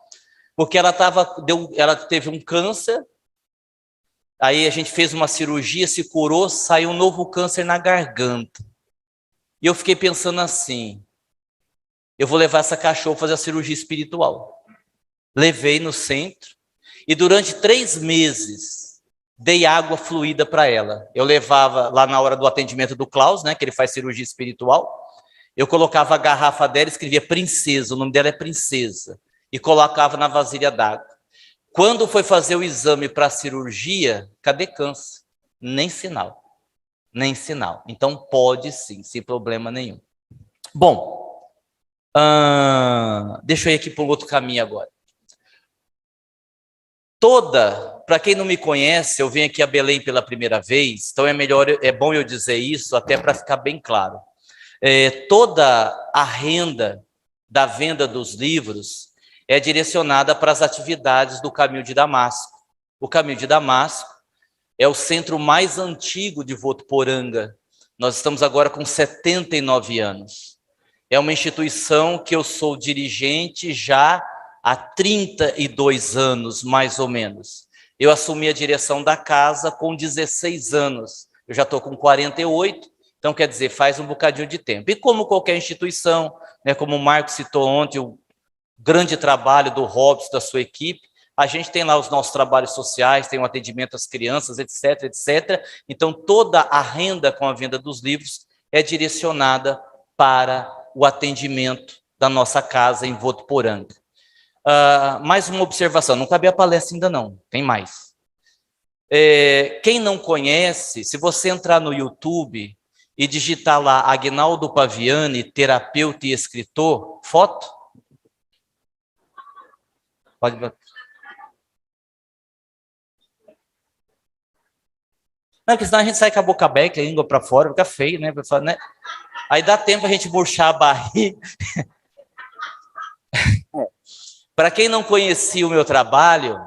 Porque ela teve um câncer, aí a gente fez uma cirurgia, se curou, saiu um novo câncer na garganta. E eu fiquei pensando assim: eu vou levar essa cachorra para fazer a cirurgia espiritual. Levei no centro, e durante 3 meses, dei água fluida para ela. Eu levava lá na hora do atendimento do Klaus, né, que ele faz cirurgia espiritual, eu colocava a garrafa dela, escrevia Princesa, o nome dela é Princesa, e colocava na vasilha d'água. Quando foi fazer o exame para a cirurgia, cadê câncer? Nem sinal. Então pode sim, sem problema nenhum. Bom, deixa eu ir aqui para um outro caminho agora. Para quem não me conhece, eu venho aqui a Belém pela primeira vez, então é bom eu dizer isso, até para ficar bem claro. Toda a renda da venda dos livros é direcionada para as atividades do Caminho de Damasco. O Caminho de Damasco é o centro mais antigo de Votuporanga. Nós estamos agora com 79 anos. É uma instituição que eu sou dirigente já há 32 anos, mais ou menos. Eu assumi a direção da casa com 16 anos. Eu já estou com 48, então quer dizer, faz um bocadinho de tempo. E como qualquer instituição, né, como o Marcos citou ontem, o grande trabalho do Robson, da sua equipe, a gente tem lá os nossos trabalhos sociais, tem o atendimento às crianças, etc, etc. Então, toda a renda com a venda dos livros é direcionada para o atendimento da nossa casa em Votuporanga. Mais uma observação, não cabia a palestra ainda não, tem mais. Quem não conhece, se você entrar no YouTube e digitar lá Aguinaldo Paviani, terapeuta e escritor, foto? Pode ver. Não, porque senão a gente sai com a boca aberta, a língua para fora, fica feio, né? Aí dá tempo a gente murchar a barriga. Para quem não conhecia o meu trabalho,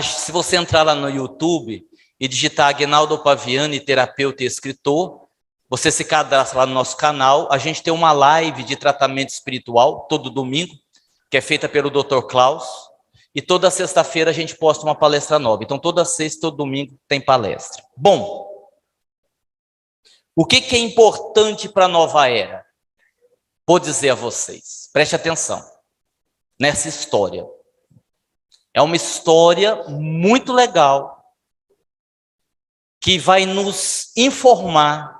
se você entrar lá no YouTube e digitar Aguinaldo Paviani, terapeuta e escritor, você se cadastra lá no nosso canal. A gente tem uma live de tratamento espiritual todo domingo, que é feita pelo Dr. Klaus, e toda sexta-feira a gente posta uma palestra nova. Então, toda sexta e todo domingo tem palestra. Bom, O que é importante para a nova era? Vou dizer a vocês, preste atenção nessa história. É uma história muito legal que vai nos informar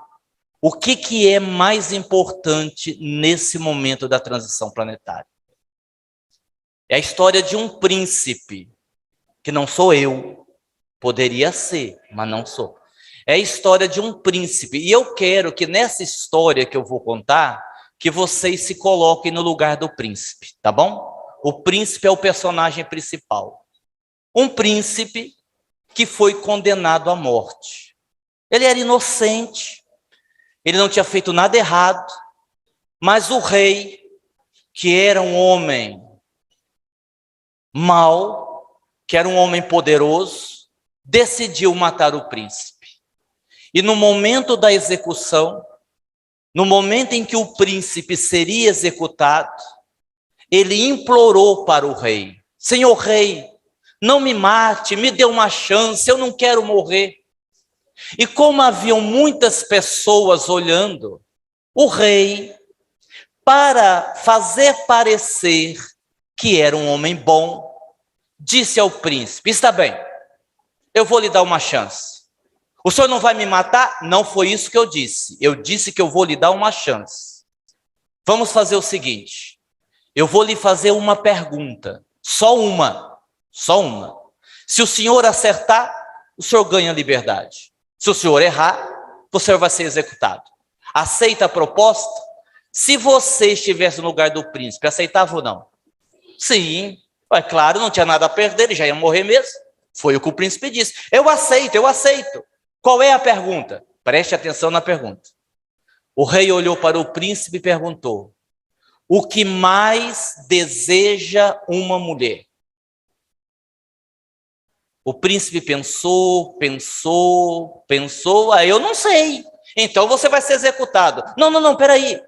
o que é mais importante nesse momento da transição planetária. É a história de um príncipe, que não sou eu, poderia ser, mas não sou. É a história de um príncipe, e eu quero que nessa história que eu vou contar, que vocês se coloquem no lugar do príncipe, tá bom? O príncipe é o personagem principal. Um príncipe que foi condenado à morte. Ele era inocente, ele não tinha feito nada errado, mas o rei, que era um homem mau, que era um homem poderoso, decidiu matar o príncipe. E no momento da execução, no momento em que o príncipe seria executado, ele implorou para o rei: Senhor rei, não me mate, me dê uma chance, eu não quero morrer. E como haviam muitas pessoas olhando, o rei, para fazer parecer que era um homem bom, disse ao príncipe: está bem, eu vou lhe dar uma chance. O senhor não vai me matar? Não foi isso que eu disse. Eu disse que eu vou lhe dar uma chance. Vamos fazer o seguinte, eu vou lhe fazer uma pergunta, só uma. Se o senhor acertar, o senhor ganha liberdade. Se o senhor errar, o senhor vai ser executado. Aceita a proposta? Se você estivesse no lugar do príncipe, aceitava ou não? Sim, é claro, não tinha nada a perder, ele já ia morrer mesmo. Foi o que o príncipe disse. Eu aceito. Qual é a pergunta? Preste atenção na pergunta. O rei olhou para o príncipe e perguntou: o que mais deseja uma mulher? O príncipe pensou, eu não sei. Então você vai ser executado. Não, peraí.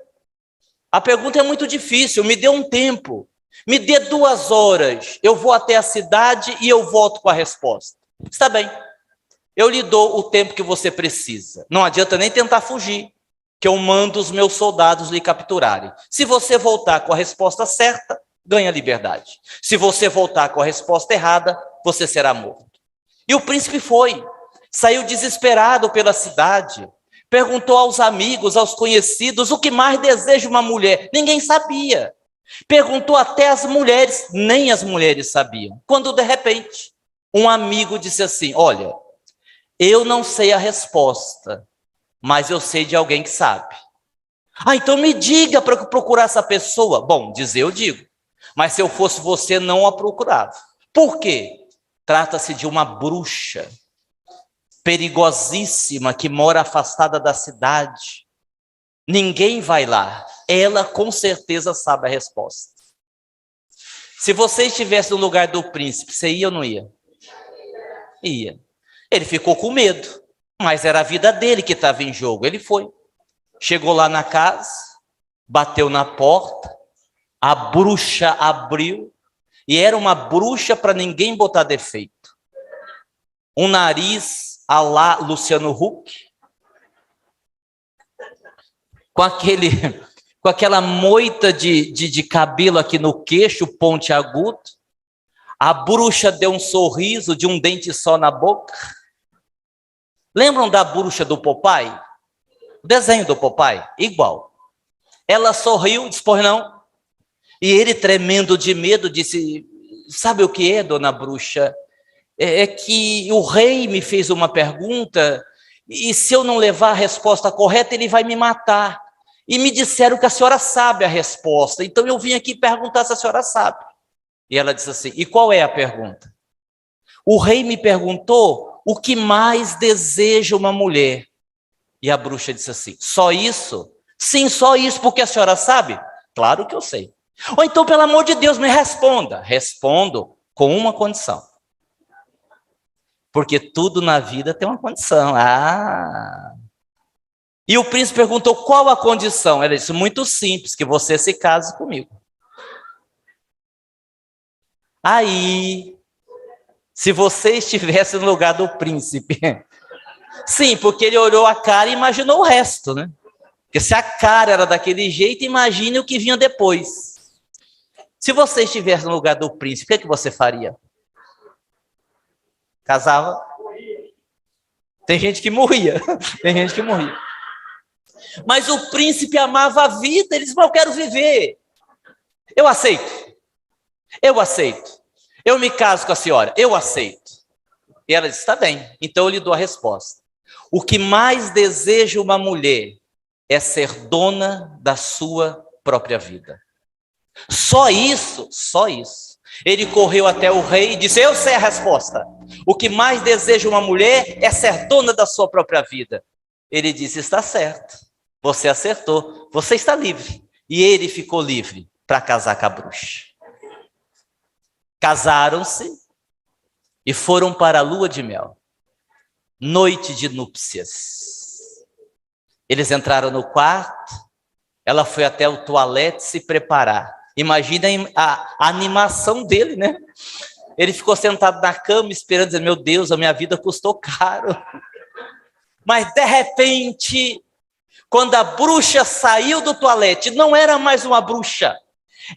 A pergunta é muito difícil, me dê um tempo. Me dê 2 horas, eu vou até a cidade e eu volto com a resposta. Está bem, eu lhe dou o tempo que você precisa. Não adianta nem tentar fugir, que eu mando os meus soldados lhe capturarem. Se você voltar com a resposta certa, ganha liberdade. Se você voltar com a resposta errada, você será morto. E o príncipe foi, saiu desesperado pela cidade, perguntou aos amigos, aos conhecidos, o que mais deseja uma mulher? Ninguém sabia. Perguntou até às mulheres, nem as mulheres sabiam. Quando, de repente, um amigo disse assim: olha, eu não sei a resposta, mas eu sei de alguém que sabe. Então me diga para eu procurar essa pessoa. Bom, dizer eu digo, mas se eu fosse você, não a procurava. Por quê? Trata-se de uma bruxa perigosíssima que mora afastada da cidade. Ninguém vai lá. Ela com certeza sabe a resposta. Se você estivesse no lugar do príncipe, você ia ou não ia? Ia. Ele ficou com medo, mas era a vida dele que estava em jogo. Ele foi. Chegou lá na casa, bateu na porta, a bruxa abriu, e era uma bruxa para ninguém botar defeito. Um nariz à la Luciano Huck, com aquela moita de cabelo aqui no queixo, pontiagudo. A bruxa deu um sorriso de um dente só na boca. Lembram da bruxa do Popeye? O desenho do Popeye? Igual. Ela sorriu, disse: pois não. E ele, tremendo de medo, disse: sabe o que é, dona bruxa? É que o rei me fez uma pergunta, e se eu não levar a resposta correta, ele vai me matar. E me disseram que a senhora sabe a resposta, então eu vim aqui perguntar se a senhora sabe. E ela disse assim: e qual é a pergunta? O rei me perguntou o que mais deseja uma mulher. E a bruxa disse assim: só isso? Sim, só isso, porque a senhora sabe? Claro que eu sei. Ou então, pelo amor de Deus, me responda. Respondo com uma condição. Porque tudo na vida tem uma condição. E o príncipe perguntou: qual a condição? Ela disse: muito simples, que você se case comigo. Aí, se você estivesse no lugar do príncipe, Sim, porque ele olhou a cara e imaginou o resto, né? Porque se a cara era daquele jeito, imagine o que vinha depois. Se você estivesse no lugar do príncipe, o que você faria? Casava? Tem gente que morria. Tem gente que morria. Mas o príncipe amava a vida. Ele disse, mas eu quero viver. Eu aceito. Eu aceito. Eu me caso com a senhora. Eu aceito. E ela disse, está bem. Então eu lhe dou a resposta. O que mais deseja uma mulher é ser dona da sua própria vida. Só isso, só isso. Ele correu até o rei e disse, eu sei a resposta. O que mais deseja uma mulher é ser dona da sua própria vida. Ele disse, está certo. Você acertou. Você está livre. E ele ficou livre para casar com a bruxa. Casaram-se e foram para a lua de mel. Noite de núpcias. Eles entraram no quarto, ela foi até o toalete se preparar. Imagina a animação dele, né? Ele ficou sentado na cama esperando, dizer, meu Deus, a minha vida custou caro. Mas de repente, quando a bruxa saiu do toalete, não era mais uma bruxa,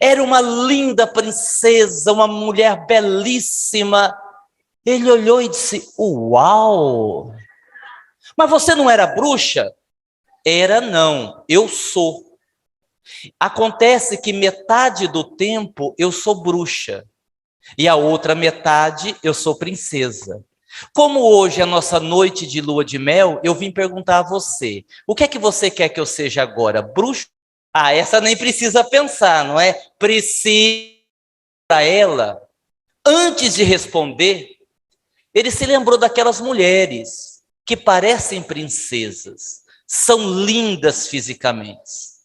era uma linda princesa, uma mulher belíssima. Ele olhou e disse, uau! Mas você não era bruxa? Era não, eu sou. Acontece que metade do tempo eu sou bruxa e a outra metade eu sou princesa. Como hoje é a nossa noite de lua de mel, eu vim perguntar a você, o que é que você quer que eu seja agora? Bruxa? Ah, essa nem precisa pensar, não é? Precisa ela, antes de responder, ele se lembrou daquelas mulheres que parecem princesas, são lindas fisicamente,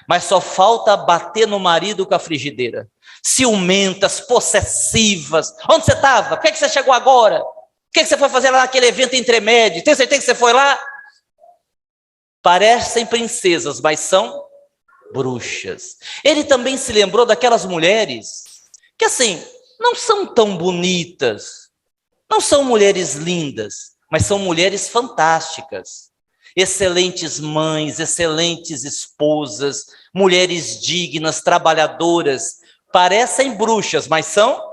mas só falta bater no marido com a frigideira. Ciumentas, possessivas. Onde você estava? Por que você chegou agora? O que você foi fazer lá naquele evento intermédio? Tem certeza que você foi lá? Parecem princesas, mas são bruxas. Ele também se lembrou daquelas mulheres que, assim, não são tão bonitas, não são mulheres lindas, mas são mulheres fantásticas. Excelentes mães, excelentes esposas, mulheres dignas, trabalhadoras, parecem bruxas, mas são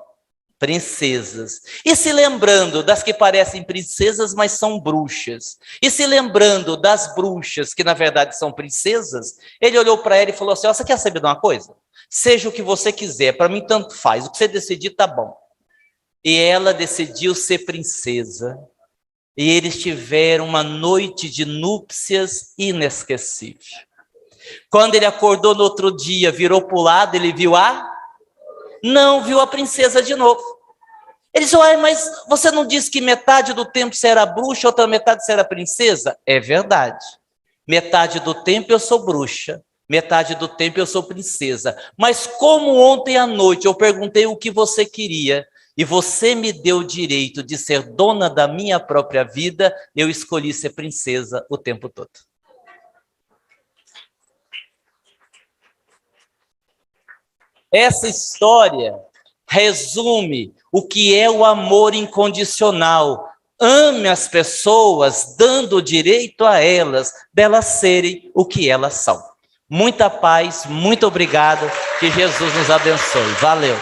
princesas. E se lembrando das que parecem princesas, mas são bruxas. E se lembrando das bruxas, que na verdade são princesas, ele olhou para ela e falou assim, você quer saber de uma coisa? Seja o que você quiser, para mim tanto faz, o que você decidir tá bom. E ela decidiu ser princesa. E eles tiveram uma noite de núpcias inesquecível. Quando ele acordou no outro dia, virou para o lado, ele viu Não, viu a princesa de novo. Ele disse, mas você não disse que metade do tempo você era bruxa, outra metade você era princesa? É verdade. Metade do tempo eu sou bruxa, metade do tempo eu sou princesa. Mas como ontem à noite eu perguntei o que você queria, e você me deu o direito de ser dona da minha própria vida, eu escolhi ser princesa o tempo todo. Essa história resume o que é o amor incondicional. Ame as pessoas, dando o direito a elas, delas serem o que elas são. Muita paz, muito obrigado, que Jesus nos abençoe. Valeu.